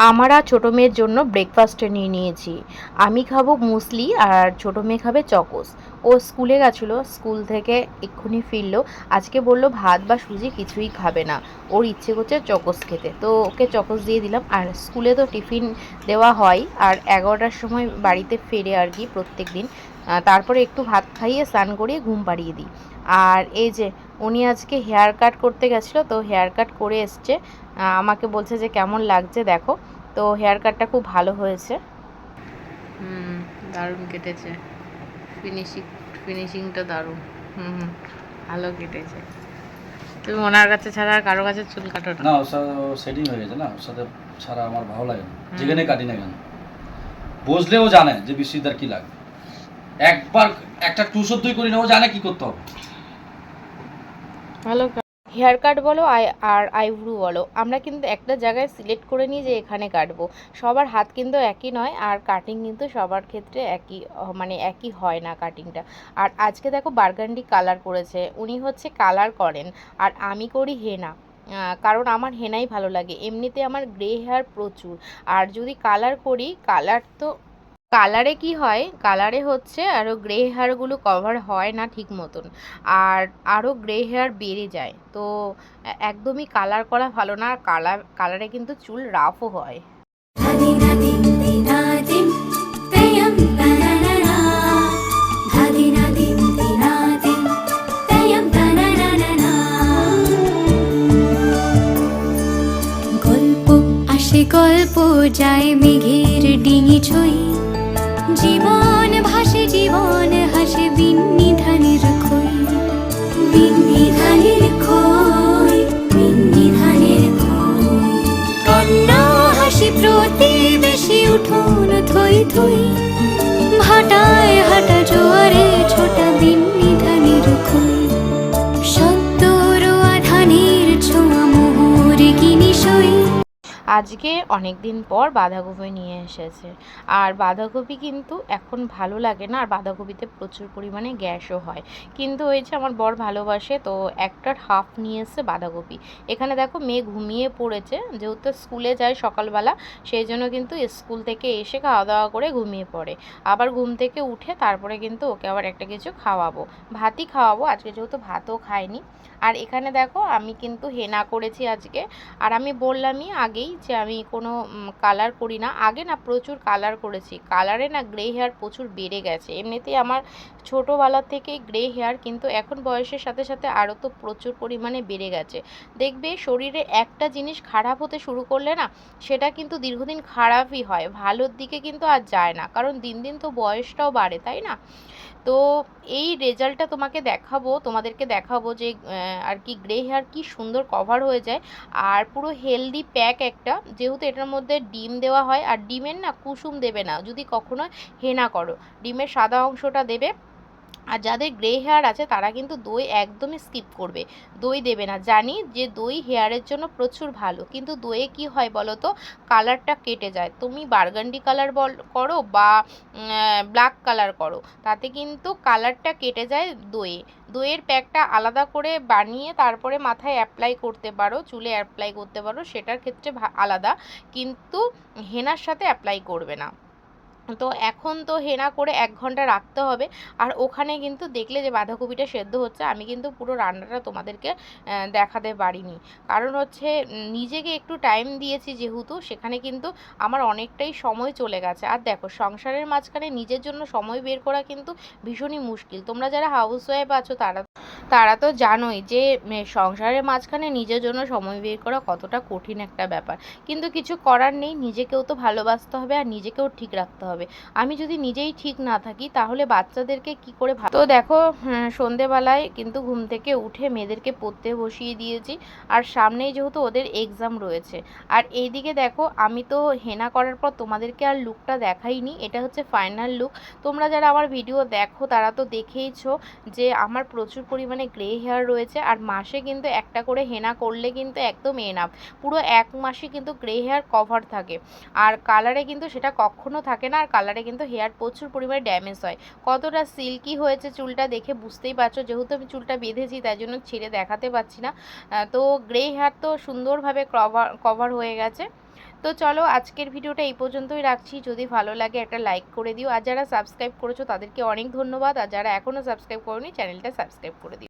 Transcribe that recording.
আমার আর ছোটো মেয়ের জন্য ব্রেকফাস্টে নিয়ে নিয়েছি। আমি খাবো মুসলি আর ছোটো মেয়ে খাবে চকোস। ও স্কুলে গেছিলো, স্কুল থেকে এক্ষুনি ফিরলো। আজকে বলল ভাত বা সুজি কিছুই খাবে না, ওর ইচ্ছে করছে চকোস খেতে, তো ওকে চকোস দিয়ে দিলাম। আর স্কুলে তো টিফিন দেওয়া হয়, আর 11টার সময় বাড়িতে ফেরে আর কি প্রত্যেক দিন। তারপরে একটু ভাত খাইয়ে স্নান করিয়ে ঘুম পাড়িয়ে দিই। আর এই যে উনি আজকে হেয়ার কাট করতে গেছিলো, তো হেয়ার কাট করে এসছে। আমাকে বলছে যে কেমন লাগছে দেখো। তো হেয়ার কাটটা খুব ভালো হয়েছে। দারুণ কেটেছে, ফিনিশিংটা দারুণ। ভালো কেটেছে। তুমি ওনার কাছে ছাড়া আর কারো কাছে চুল কাটো না? ওর সাথে সেটিং হয়ে গেছে না, ওর সাথে ছাড়া আমার ভালো লাগে না, যেখানে কাটি না কেন। বুঝলেও জানে যে বিশ্বজিৎদার কি লাগে। একবার একটা টুসদ্দুই করি না, ও জানে কি করতে হবে। ভালো হেয়ার কাট বলো আর আইব্রু বলো, আমরা কিন্তু একটা জায়গায় সিলেক্ট করে নিই যে এখানে কাটবো। সবার হাত কিন্তু একই নয়, আর কাটিং কিন্তু সবার ক্ষেত্রে একই, মানে একই হয় না কাটিংটা। আর আজকে দেখো বার্গান্ডি কালার করেছে, উনি হচ্ছে কালার করেন আর আমি করি হেনা। কারণ আমার হেনাই ভালো লাগে, এমনিতে আমার গ্রে হেয়ার প্রচুর। আর যদি কালার করি, কালার তো কালারে কি হয়, কালারে হচ্ছে আরও গ্রে হেয়ারগুলো কভার হয় না ঠিক মতন, আর আরও গ্রে হেয়ার বেড়ে যায়। তো একদমই কালার করা ভালো না, কালারে কিন্তু চুল রাফও হয়। গল্প যায় মেঘের ডিঙি ছই, জীবন ভাসে জীবন হাসে বিন্নি ধানের খই, বিন্নি ধানের খই, বিন্নি ধানের খই। কন্যা হাসি প্রতিবেশী উঠোন থই থই, ভাটায় হাঁটা জোয়ারে ছোটা বিন্নি ধানের খই। সত্য রোয়া ধানের ছোঁয়া মোহর কিনি সই। আজকে অনেক দিন পর বাঁধাকপি নিয়ে এসেছে, আর বাঁধাকপি কিন্তু এখন ভালো লাগে না, আর বাঁধাকপিতে প্রচুর পরিমাণে গ্যাসও হয়। কিন্তু হয়েছে আমার বর ভালোবাসে, তো একটার হাফ নিয়ে এসছে বাঁধাকপি। এখানে দেখো মেয়ে ঘুমিয়ে পড়েছে, যেহেতু স্কুলে যায় সকালবেলা, সেই জন্য কিন্তু স্কুল থেকে এসে খাওয়া দাওয়া করে ঘুমিয়ে পড়ে। আবার ঘুম থেকে উঠে তারপরে কিন্তু ওকে আবার একটা কিছু খাওয়াবো, ভাতই খাওয়াবো আজকে, যেহেতু ভাতও খায়নি। আর এখানে দেখো আমি কিন্তু হেনা করেছি আজকে। আর আমি বললামই আগেই যে আমি কোনো কালার করি না, আগে না প্রচুর কালার করেছি, কালারে না গ্রে হেয়ার প্রচুর বেড়ে গেছে। এমনিতেই আমার ছোটোবেলা থেকেই গ্রে হেয়ার, কিন্তু এখন বয়সের সাথে সাথে আরও তো প্রচুর পরিমাণে বেড়ে গেছে। দেখবে শরীরে একটা জিনিস খারাপ হতে শুরু করলে না, সেটা কিন্তু দীর্ঘদিন খারাপই হয়, ভালোর দিকে কিন্তু আর যায় না, কারণ দিন দিন তো বয়সটাও বাড়ে, তাই না? তো এই রেজাল্টটা তোমাদেরকে দেখাবো যে আর কি গ্রে হেয়ার কি সুন্দর কভার হয়ে যায়। আর পুরো হেলদি প্যাক একটা, যেহেতু এটার মধ্যে ডিম দেওয়া হয়, আর ডিমের না কুসুম দেবে না যদি কখনো হেনা করো, ডিমের সাদা অংশটা দেবে। আর যাদের গ্রে হেয়ার আছে তারা কিন্তু দই একদমই স্কিপ করবে, দই দেবে না। জানি যে দই হেয়ারের জন্য প্রচুর ভালো, কিন্তু দইয়ে কি হয় বলো তো, কালারটা কেটে যায়। তুমি বার্গান্ডি কালার করো বা ব্ল্যাক কালার করো, তাতে কিন্তু কালারটা কেটে যায় দইয়ে। দইয়ের প্যাকটা আলাদা করে বানিয়ে তারপরে মাথায় অ্যাপ্লাই করতে পারো, চুলে অ্যাপ্লাই করতে পারো, সেটার ক্ষেত্রে আলাদা, কিন্তু হেনার সাথে অ্যাপ্লাই করবে না। তো এখন তো হেনা করে 1 ঘন্টা রাখতে হবে। আর ওখানে কিন্তু দেখলে যে বাঁধাকপিটা সেদ্ধ হচ্ছে, আমি কিন্তু পুরো রান্নাটা তোমাদেরকে দেখাতে পারিনি, কারণ হচ্ছে নিজেকে একটু টাইম দিয়েছি যেহেতু, সেখানে কিন্তু আমার অনেকটাই সময় চলে গেছে। আর দেখো সংসারের মাঝখানে নিজের জন্য সময় বের করা কিন্তু ভীষণই মুশকিল। তোমরা যারা হাউস ওয়াইফ আছো তারা তারা তো জানোই যে সংসারের মাঝখানে নিজের জন্য সময় বের করা কতটা কঠিন একটা ব্যাপার। কিন্তু কিছু করার নেই, নিজেকেও তো ভালোবাসতে হবে আর নিজেকেও ঠিক রাখতে হবে। আমি যদি নিজেই ঠিক না থাকি তাহলে বাচ্চাদেরকে কি করে তো দেখো সন্ধেবেলায় কিন্তু ঘুম থেকে উঠে মেয়েদেরকে পড়তে বসিয়ে দিয়েছি, আর সামনেই যেহেতু ওদের এক্সাম রয়েছে। আর এইদিকে দেখো আমি তো হেনা করার পর তোমাদেরকে আর লুকটা দেখাইনি, এটা হচ্ছে ফাইনাল লুক। তোমরা যারা আমার ভিডিও দেখো তারা তো দেখেইছো যে আমার প্রচুর পরিমাণে গ্রে হেয়ার রয়েছে, আর মাসে কিন্তু একটা করে হেনা করলে কিন্তু একদম এনাফ, পুরো 1 মাসে কিন্তু গ্রে হেয়ার কভার থাকে। আর কালারে কিন্তু সেটা কখনো থাকে না, আর কালারে কিন্তু হেয়ার প্রচুর পরিমাণে ড্যামেজ হয়। কতটা সিল্কি হয়েছে চুলটা দেখে বুঝতেই পারছো, যেহেতু আমি চুলটা বেঁধেছি তাই জন্য ছেড়ে দেখাতে পারছি না। তো গ্রে হেয়ার তো সুন্দরভাবে কভার হয়ে গেছে। তো চলো আজকের ভিডিওটা এই পর্যন্তই রাখছি। যদি ভালো লাগে একটা লাইক করে দিও, আর যারা সাবস্ক্রাইব করেছো তাদেরকে অনেক ধন্যবাদ, আর যারা এখনও সাবস্ক্রাইব করোনি চ্যানেলটা সাবস্ক্রাইব করে দিও।